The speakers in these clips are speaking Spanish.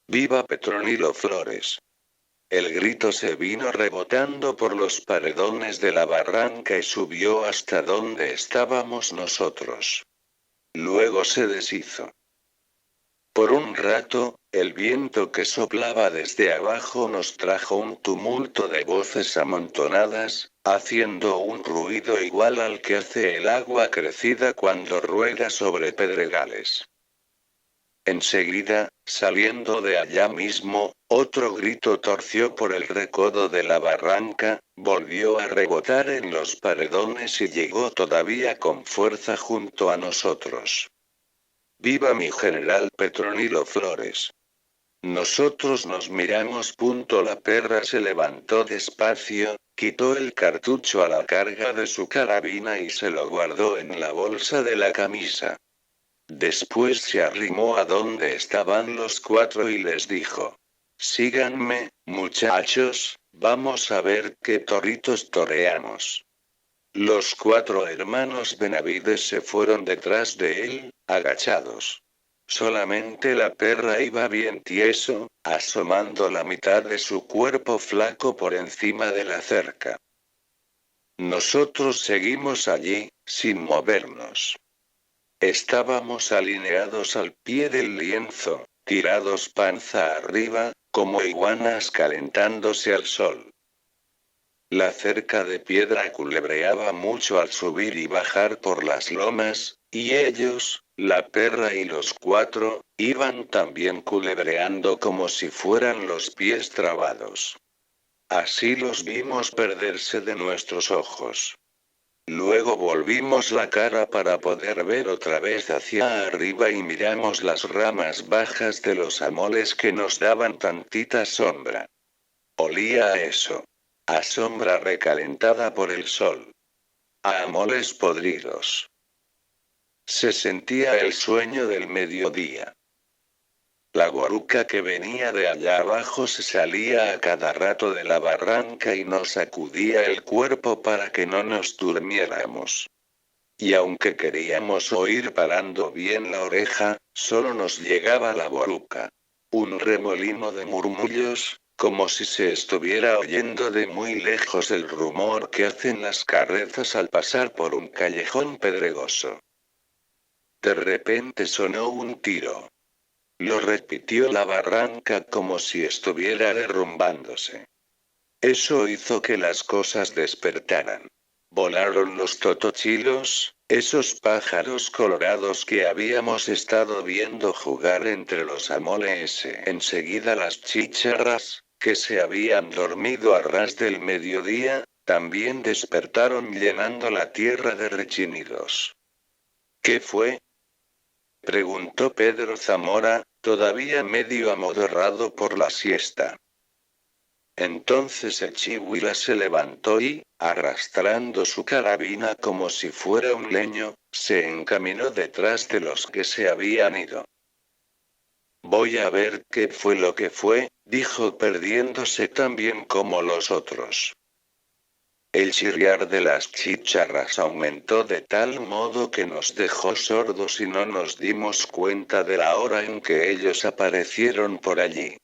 ¡Viva Petronilo Flores! El grito se vino rebotando por los paredones de la barranca y subió hasta donde estábamos nosotros. Luego se deshizo. Por un rato, el viento que soplaba desde abajo nos trajo un tumulto de voces amontonadas, haciendo un ruido igual al que hace el agua crecida cuando rueda sobre pedregales. Enseguida, saliendo de allá mismo, otro grito torció por el recodo de la barranca, volvió a rebotar en los paredones y llegó todavía con fuerza junto a nosotros. ¡Viva mi general Petronilo Flores! Nosotros nos miramos. La perra se levantó despacio, quitó el cartucho a la carga de su carabina y se lo guardó en la bolsa de la camisa. Después se arrimó a donde estaban los cuatro y les dijo: síganme, muchachos, vamos a ver qué toritos toreamos. Los cuatro hermanos Benavides se fueron detrás de él, agachados. Solamente la perra iba bien tieso, asomando la mitad de su cuerpo flaco por encima de la cerca. Nosotros seguimos allí, sin movernos. Estábamos alineados al pie del lienzo, tirados panza arriba, como iguanas calentándose al sol. La cerca de piedra culebreaba mucho al subir y bajar por las lomas, y ellos, la perra y los cuatro, iban también culebreando como si fueran los pies trabados. Así los vimos perderse de nuestros ojos. Luego volvimos la cara para poder ver otra vez hacia arriba y miramos las ramas bajas de los amoles que nos daban tantita sombra. Olía a eso. A sombra recalentada por el sol. A amoles podridos. Se sentía el sueño del mediodía. La guaruca que venía de allá abajo se salía a cada rato de la barranca y nos sacudía el cuerpo para que no nos durmiéramos. Y aunque queríamos oír parando bien la oreja, solo nos llegaba la guaruca. Un remolino de murmullos, como si se estuviera oyendo de muy lejos el rumor que hacen las carrezas al pasar por un callejón pedregoso. De repente sonó un tiro. Lo repitió la barranca como si estuviera derrumbándose. Eso hizo que las cosas despertaran. Volaron los totochilos, esos pájaros colorados que habíamos estado viendo jugar entre los amoles. Enseguida las chicharras, que se habían dormido a ras del mediodía, también despertaron llenando la tierra de rechinidos. ¿Qué fue?, preguntó Pedro Zamora, todavía medio amodorrado por la siesta. Entonces el chihuila se levantó y, arrastrando su carabina como si fuera un leño, se encaminó detrás de los que se habían ido. Voy a ver qué fue lo que fue, dijo perdiéndose tan bien como los otros. El chirriar de las chicharras aumentó de tal modo que nos dejó sordos y no nos dimos cuenta de la hora en que ellos aparecieron por allí.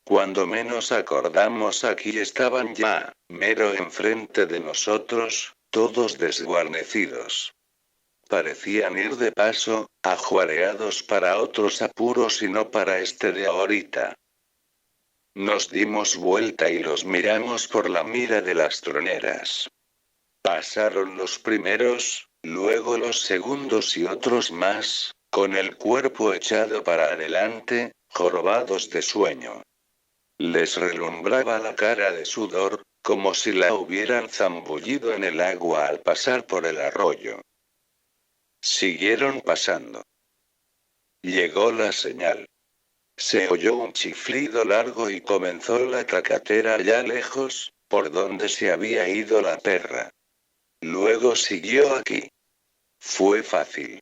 Cuando menos acordamos, aquí estaban ya, mero enfrente de nosotros, todos desguarnecidos. Parecían ir de paso, ajuareados para otros apuros y no para este de ahorita. Nos dimos vuelta y los miramos por la mira de las troneras. Pasaron los primeros, luego los segundos y otros más, con el cuerpo echado para adelante, jorobados de sueño. Les relumbraba la cara de sudor, como si la hubieran zambullido en el agua al pasar por el arroyo. Siguieron pasando. Llegó la señal. Se oyó un chiflido largo y comenzó la tracatera allá lejos, por donde se había ido la perra. Luego siguió aquí. Fue fácil.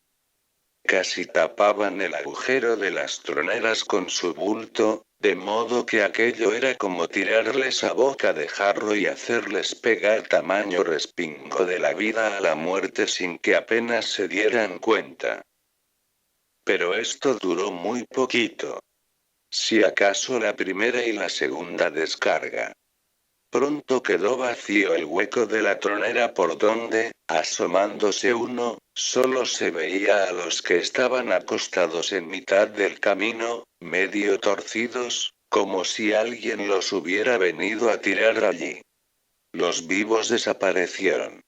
Casi tapaban el agujero de las troneras con su bulto, de modo que aquello era como tirarles a boca de jarro y hacerles pegar tamaño respingo de la vida a la muerte sin que apenas se dieran cuenta. Pero esto duró muy poquito. Si acaso la primera y la segunda descarga. Pronto quedó vacío el hueco de la tronera por donde, asomándose uno, solo se veía a los que estaban acostados en mitad del camino, medio torcidos, como si alguien los hubiera venido a tirar allí. Los vivos desaparecieron.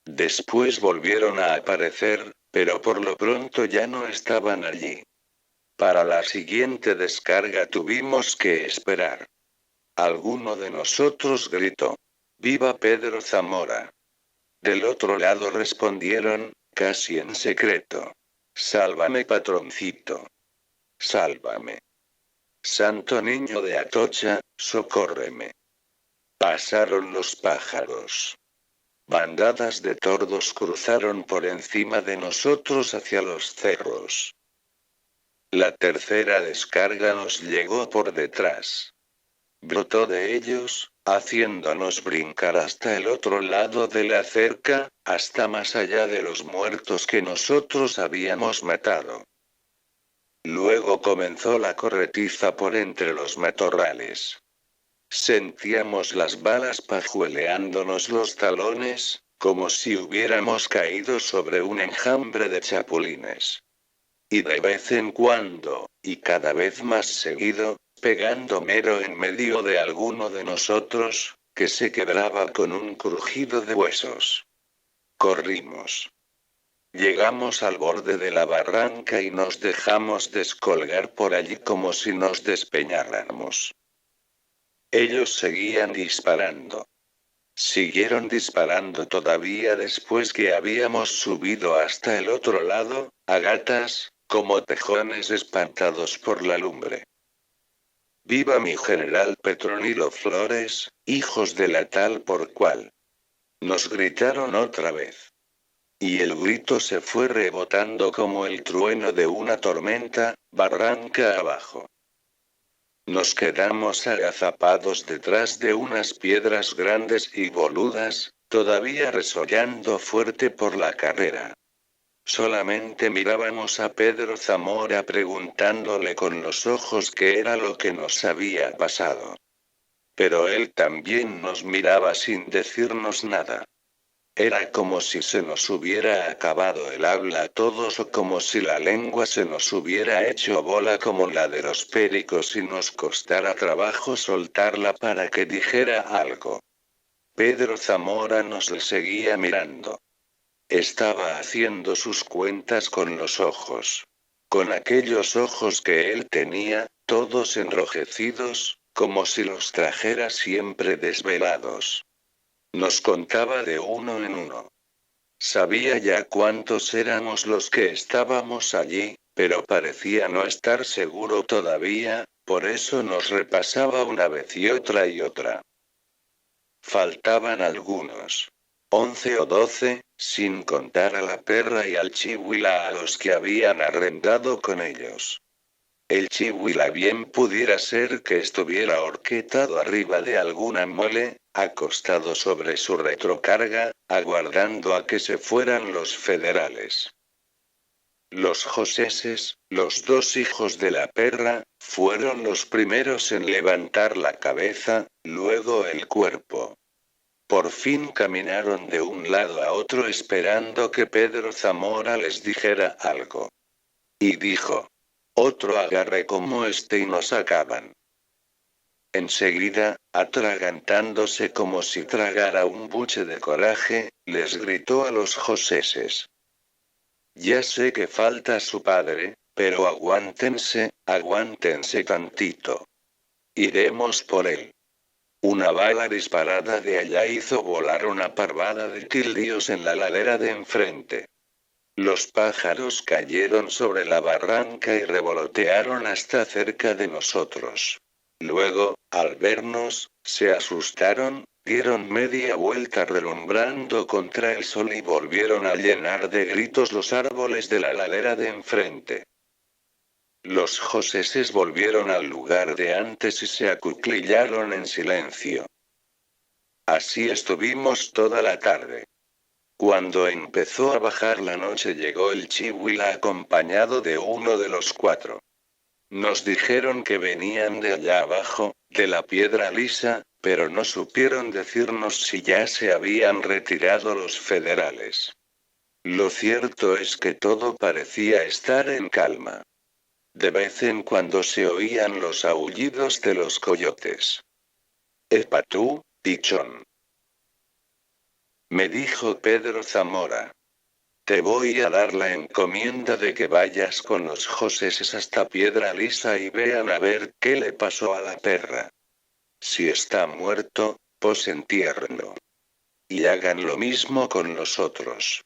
Después volvieron a aparecer, pero por lo pronto ya no estaban allí. Para la siguiente descarga tuvimos que esperar. Alguno de nosotros gritó: ¡Viva Pedro Zamora! Del otro lado respondieron, casi en secreto: ¡Sálvame, patroncito! ¡Sálvame! Santo niño de Atocha, socórreme. Pasaron los pájaros. Bandadas de tordos cruzaron por encima de nosotros hacia los cerros. La tercera descarga nos llegó por detrás. Brotó de ellos, haciéndonos brincar hasta el otro lado de la cerca, hasta más allá de los muertos que nosotros habíamos matado. Luego comenzó la corretiza por entre los matorrales. Sentíamos las balas pajueleándonos los talones, como si hubiéramos caído sobre un enjambre de chapulines. Y de vez en cuando, y cada vez más seguido, pegando mero en medio de alguno de nosotros, que se quebraba con un crujido de huesos. Corrimos. Llegamos al borde de la barranca y nos dejamos descolgar por allí como si nos despeñáramos. Ellos seguían disparando. Siguieron disparando todavía después que habíamos subido hasta el otro lado, a gatas, como tejones espantados por la lumbre. ¡Viva mi general Petronilo Flores, hijos de la tal por cual! Nos gritaron otra vez. Y el grito se fue rebotando como el trueno de una tormenta, barranca abajo. Nos quedamos agazapados detrás de unas piedras grandes y boludas, todavía resollando fuerte por la carrera. Solamente mirábamos a Pedro Zamora preguntándole con los ojos qué era lo que nos había pasado. Pero él también nos miraba sin decirnos nada. Era como si se nos hubiera acabado el habla a todos o como si la lengua se nos hubiera hecho bola como la de los péricos y nos costara trabajo soltarla para que dijera algo. Pedro Zamora nos le seguía mirando. Estaba haciendo sus cuentas con los ojos. Con aquellos ojos que él tenía, todos enrojecidos, como si los trajera siempre desvelados. Nos contaba de uno en uno. Sabía ya cuántos éramos los que estábamos allí, pero parecía no estar seguro todavía, por eso nos repasaba una vez y otra y otra. Faltaban algunos. 11 o 12, sin contar a la perra y al chihuila a los que habían arrendado con ellos. El chihuila bien pudiera ser que estuviera horquetado arriba de alguna mole, acostado sobre su retrocarga, aguardando a que se fueran los federales. Los joseses, los dos hijos de la perra, fueron los primeros en levantar la cabeza, luego el cuerpo. Por fin caminaron de un lado a otro esperando que Pedro Zamora les dijera algo. Y dijo: otro agarre como este y nos acaban. Enseguida, atragantándose como si tragara un buche de coraje, les gritó a los joseses: ya sé que falta su padre, pero aguántense tantito. Iremos por él. Una bala disparada de allá hizo volar una parvada de tildíos en la ladera de enfrente. Los pájaros cayeron sobre la barranca y revolotearon hasta cerca de nosotros. Luego, al vernos, se asustaron, dieron media vuelta relumbrando contra el sol y volvieron a llenar de gritos los árboles de la ladera de enfrente. Los joseses volvieron al lugar de antes y se acuclillaron en silencio. Así estuvimos toda la tarde. Cuando empezó a bajar la noche llegó el chihuila acompañado de uno de los cuatro. Nos dijeron que venían de allá abajo, de la piedra lisa, pero no supieron decirnos si ya se habían retirado los federales. Lo cierto es que todo parecía estar en calma. De vez en cuando se oían los aullidos de los coyotes. «Epa tú, pichón», me dijo Pedro Zamora. «Te voy a dar la encomienda de que vayas con los joseses hasta Piedra Lisa y vean a ver qué le pasó a la perra. Si está muerto, pues entiérrenlo. Y hagan lo mismo con los otros.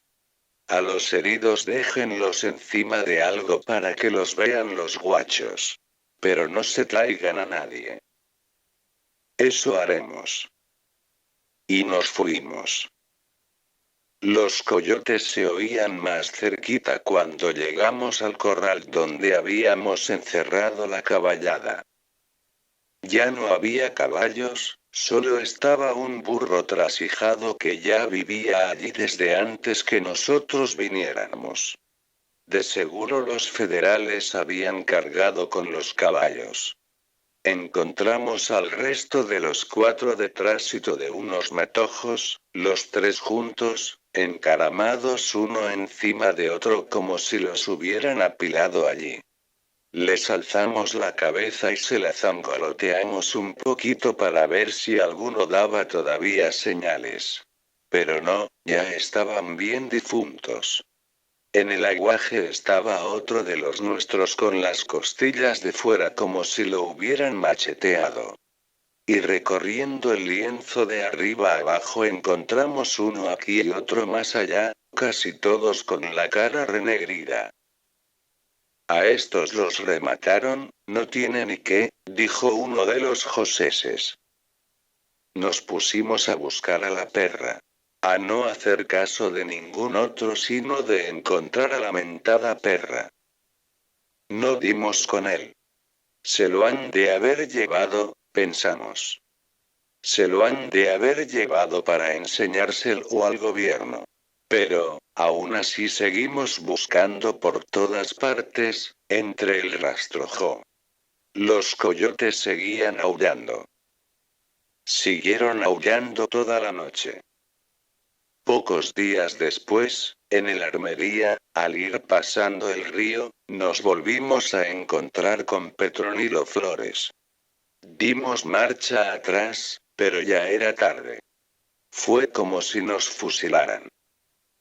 A los heridos déjenlos encima de algo para que los vean los guachos. Pero no se traigan a nadie». «Eso haremos». Y nos fuimos. Los coyotes se oían más cerquita cuando llegamos al corral donde habíamos encerrado la caballada. Ya no había caballos, solo estaba un burro trasijado que ya vivía allí desde antes que nosotros viniéramos. De seguro los federales habían cargado con los caballos. Encontramos al resto de los 4 detrásito de unos matojos, los 3 juntos, encaramados uno encima de otro como si los hubieran apilado allí. Les alzamos la cabeza y se la zangoloteamos un poquito para ver si alguno daba todavía señales. Pero no, ya estaban bien difuntos. En el aguaje estaba otro de los nuestros con las costillas de fuera como si lo hubieran macheteado. Y recorriendo el lienzo de arriba a abajo encontramos uno aquí y otro más allá, casi todos con la cara renegrida. «A estos los remataron, no tiene ni qué», dijo uno de los joseses. Nos pusimos a buscar a la perra. A no hacer caso de ningún otro sino de encontrar a la mentada perra. No dimos con él. Se lo han de haber llevado, pensamos. Se lo han de haber llevado para enseñárselo al gobierno. Pero, aún así seguimos buscando por todas partes, entre el rastrojo. Los coyotes seguían aullando. Siguieron aullando toda la noche. Pocos días después, en el Armería, al ir pasando el río, nos volvimos a encontrar con Petronilo Flores. Dimos marcha atrás, pero ya era tarde. Fue como si nos fusilaran.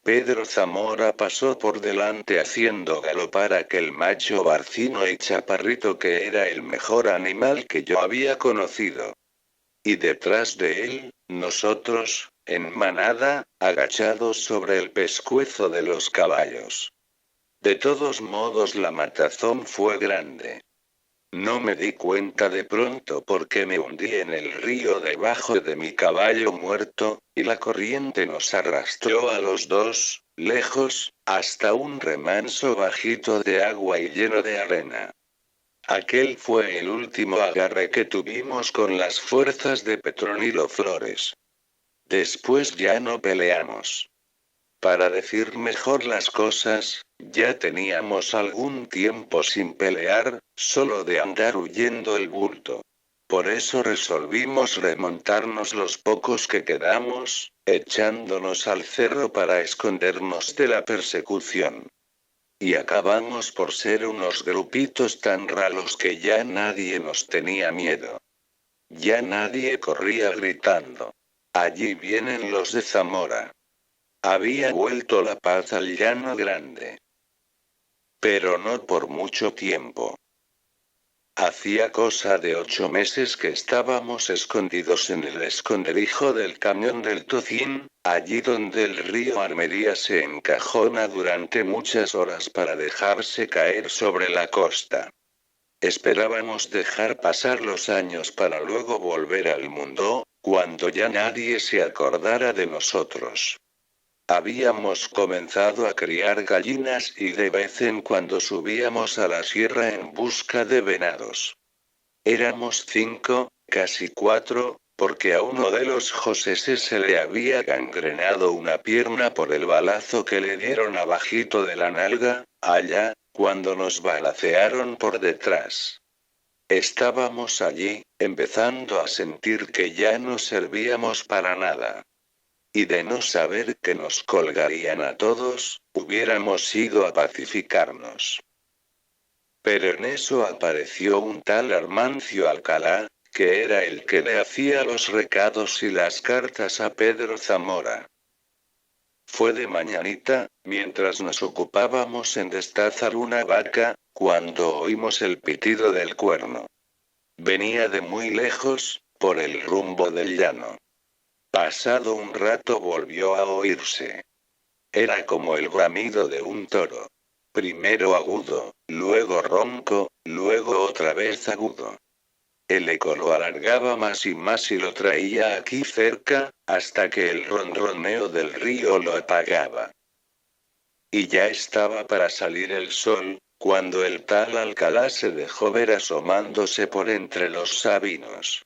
Pedro Zamora pasó por delante haciendo galopar aquel macho barcino y chaparrito que era el mejor animal que yo había conocido. Y detrás de él, nosotros, en manada, agachados sobre el pescuezo de los caballos. De todos modos la matazón fue grande. No me di cuenta de pronto porque me hundí en el río debajo de mi caballo muerto, y la corriente nos arrastró a los dos, lejos, hasta un remanso bajito de agua y lleno de arena. Aquel fue el último agarre que tuvimos con las fuerzas de Petronilo Flores. Después ya no peleamos. Para decir mejor las cosas, ya teníamos algún tiempo sin pelear, solo de andar huyendo el bulto. Por eso resolvimos remontarnos los pocos que quedamos, echándonos al cerro para escondernos de la persecución. Y acabamos por ser unos grupitos tan raros que ya nadie nos tenía miedo. Ya nadie corría gritando: «Allí vienen los de Zamora». Había vuelto la paz al llano grande. Pero no por mucho tiempo. Hacía cosa de 8 meses que estábamos escondidos en el esconderijo del cañón del Tocín, allí donde el río Armería se encajona durante muchas horas para dejarse caer sobre la costa. Esperábamos dejar pasar los años para luego volver al mundo, cuando ya nadie se acordara de nosotros. Habíamos comenzado a criar gallinas y de vez en cuando subíamos a la sierra en busca de venados. Éramos 5, casi 4, porque a uno de los joseses se le había gangrenado una pierna por el balazo que le dieron abajito de la nalga, allá, cuando nos balacearon por detrás. Estábamos allí, empezando a sentir que ya no servíamos para nada. Y de no saber que nos colgarían a todos, hubiéramos ido a pacificarnos. Pero en eso apareció un tal Armancio Alcalá, que era el que le hacía los recados y las cartas a Pedro Zamora. Fue de mañanita, mientras nos ocupábamos en destazar una vaca, cuando oímos el pitido del cuerno. Venía de muy lejos, por el rumbo del llano. Pasado un rato volvió a oírse. Era como el bramido de un toro. Primero agudo, luego ronco, luego otra vez agudo. El eco lo alargaba más y lo traía aquí cerca, hasta que el ronroneo del río lo apagaba. Y ya estaba para salir el sol, cuando el tal Alcalá se dejó ver asomándose por entre los sabinos.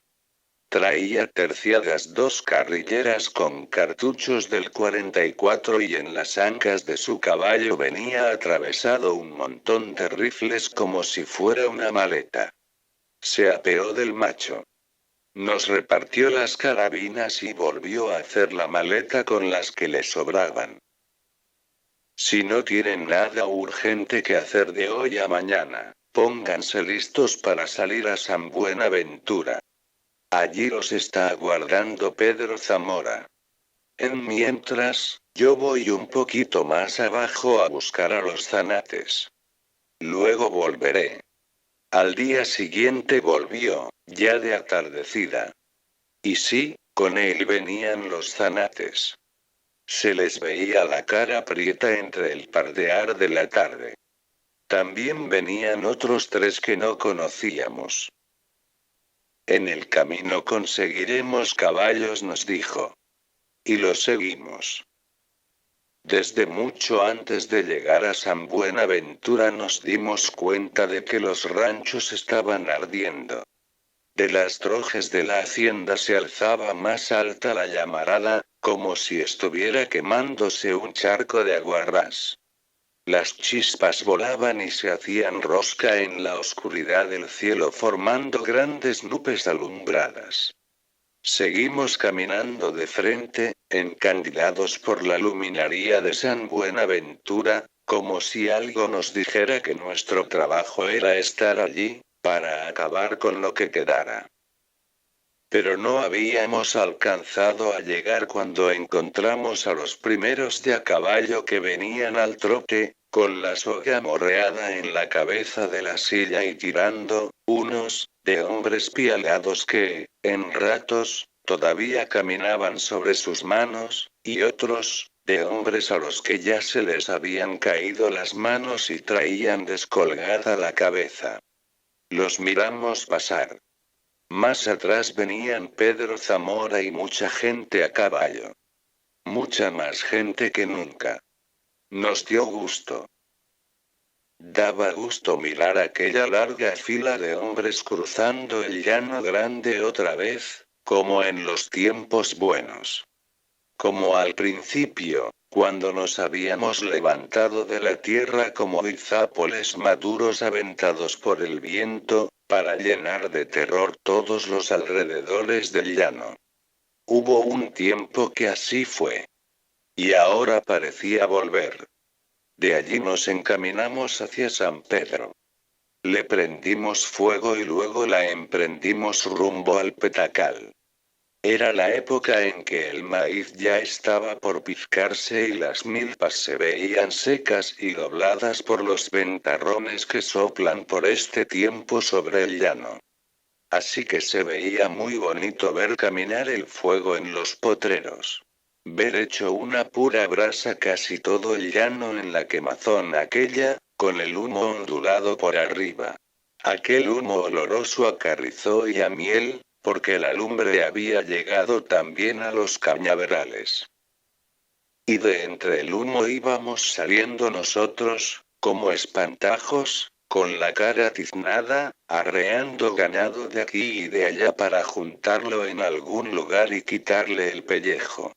Traía terciadas 2 carrilleras con cartuchos del 44 y en las ancas de su caballo venía atravesado un montón de rifles como si fuera una maleta. Se apeó del macho. Nos repartió las carabinas y volvió a hacer la maleta con las que le sobraban. Si no tienen nada urgente que hacer de hoy a mañana, pónganse listos para salir a San Buenaventura. Allí los está aguardando Pedro Zamora. Mientras, yo voy un poquito más abajo a buscar a los zanates. Luego volveré. Al día siguiente volvió, ya de atardecida. Y sí, con él venían los zanates. Se les veía la cara prieta entre el pardear de la tarde. También venían otros 3 que no conocíamos. En el camino conseguiremos caballos, nos dijo. Y los seguimos. Desde mucho antes de llegar a San Buenaventura nos dimos cuenta de que los ranchos estaban ardiendo. De las trojes de la hacienda se alzaba más alta la llamarada, como si estuviera quemándose un charco de aguarrás. Las chispas volaban y se hacían rosca en la oscuridad del cielo formando grandes nubes alumbradas. Seguimos caminando de frente, encandilados por la luminaria de San Buenaventura, como si algo nos dijera que nuestro trabajo era estar allí, para acabar con lo que quedara. Pero no habíamos alcanzado a llegar cuando encontramos a los primeros de a caballo que venían al trote, con la soga morreada en la cabeza de la silla y tirando, unos, de hombres pialados que, en ratos, todavía caminaban sobre sus manos, y otros, de hombres a los que ya se les habían caído las manos y traían descolgada la cabeza. Los miramos pasar. Más atrás venían Pedro Zamora y mucha gente a caballo. Mucha más gente que nunca. Nos dio gusto. Daba gusto mirar aquella larga fila de hombres cruzando el llano grande otra vez, como en los tiempos buenos. Como al principio, cuando nos habíamos levantado de la tierra como izápoles maduros aventados por el viento, para llenar de terror todos los alrededores del llano. Hubo un tiempo que así fue. Y ahora parecía volver. De allí nos encaminamos hacia San Pedro. Le prendimos fuego y luego la emprendimos rumbo al Petacal. Era la época en que el maíz ya estaba por pizcarse y las milpas se veían secas y dobladas por los ventarrones que soplan por este tiempo sobre el llano. Así que se veía muy bonito ver caminar el fuego en los potreros. Ver hecho una pura brasa casi todo el llano en la quemazón aquella, con el humo ondulado por arriba. Aquel humo oloroso a carrizo y a miel, porque la lumbre había llegado también a los cañaverales. Y de entre el humo íbamos saliendo nosotros, como espantajos, con la cara tiznada, arreando ganado de aquí y de allá para juntarlo en algún lugar y quitarle el pellejo.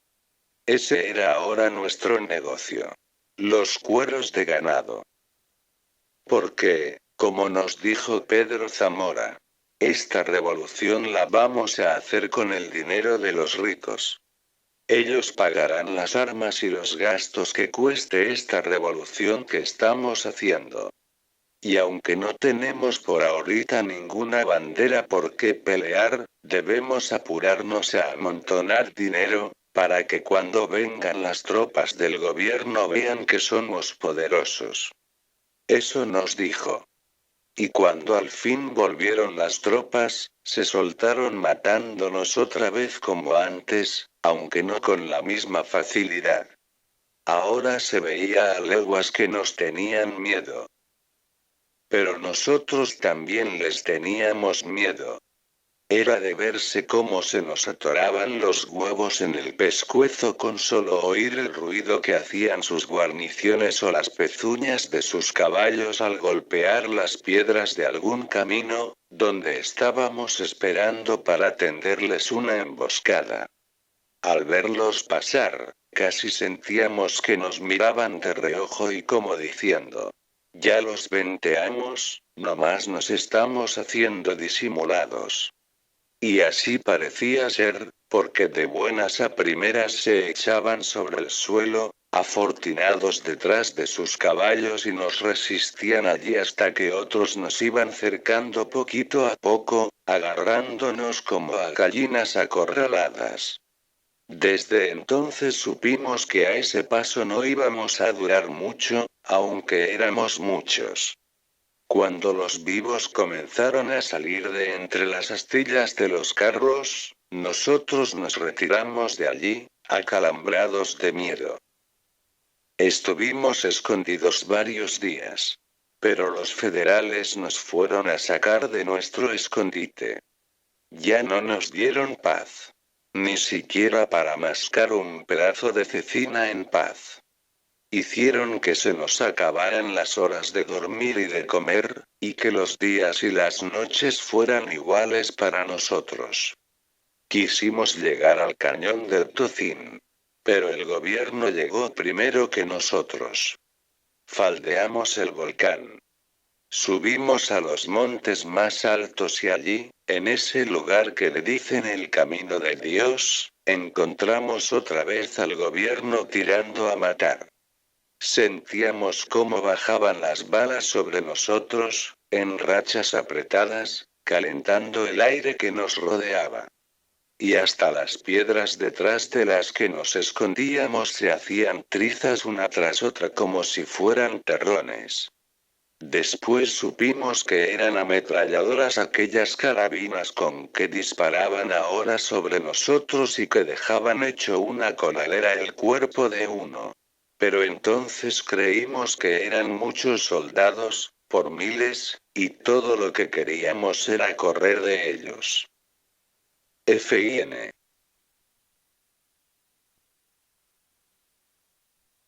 Ese era ahora nuestro negocio. Los cueros de ganado. Porque, como nos dijo Pedro Zamora, esta revolución la vamos a hacer con el dinero de los ricos. Ellos pagarán las armas y los gastos que cueste esta revolución que estamos haciendo. Y aunque no tenemos por ahorita ninguna bandera por qué pelear, debemos apurarnos a amontonar dinero, para que cuando vengan las tropas del gobierno vean que somos poderosos. Eso nos dijo. Y cuando al fin volvieron las tropas, se soltaron matándonos otra vez como antes, aunque no con la misma facilidad. Ahora se veía a leguas que nos tenían miedo. Pero nosotros también les teníamos miedo. Era de verse cómo se nos atoraban los huevos en el pescuezo con solo oír el ruido que hacían sus guarniciones o las pezuñas de sus caballos al golpear las piedras de algún camino, donde estábamos esperando para tenderles una emboscada. Al verlos pasar, casi sentíamos que nos miraban de reojo y como diciendo: ya los venteamos, nomás nos estamos haciendo disimulados. Y así parecía ser, porque de buenas a primeras se echaban sobre el suelo, afortunados detrás de sus caballos y nos resistían allí hasta que otros nos iban cercando poquito a poco, agarrándonos como a gallinas acorraladas. Desde entonces supimos que a ese paso no íbamos a durar mucho, aunque éramos muchos. Cuando los vivos comenzaron a salir de entre las astillas de los carros, nosotros nos retiramos de allí, acalambrados de miedo. Estuvimos escondidos varios días. Pero los federales nos fueron a sacar de nuestro escondite. Ya no nos dieron paz. Ni siquiera para mascar un pedazo de cecina en paz. Hicieron que se nos acabaran las horas de dormir y de comer, y que los días y las noches fueran iguales para nosotros. Quisimos llegar al cañón del Tocín. Pero el gobierno llegó primero que nosotros. Faldeamos el volcán. Subimos a los montes más altos y allí, en ese lugar que le dicen el camino de Dios, encontramos otra vez al gobierno tirando a matar. Sentíamos cómo bajaban las balas sobre nosotros, en rachas apretadas, calentando el aire que nos rodeaba. Y hasta las piedras detrás de las que nos escondíamos se hacían trizas una tras otra como si fueran terrones. Después supimos que eran ametralladoras aquellas carabinas con que disparaban ahora sobre nosotros y que dejaban hecho una coladera el cuerpo de uno. Pero entonces creímos que eran muchos soldados, por miles, y todo lo que queríamos era correr de ellos. Fin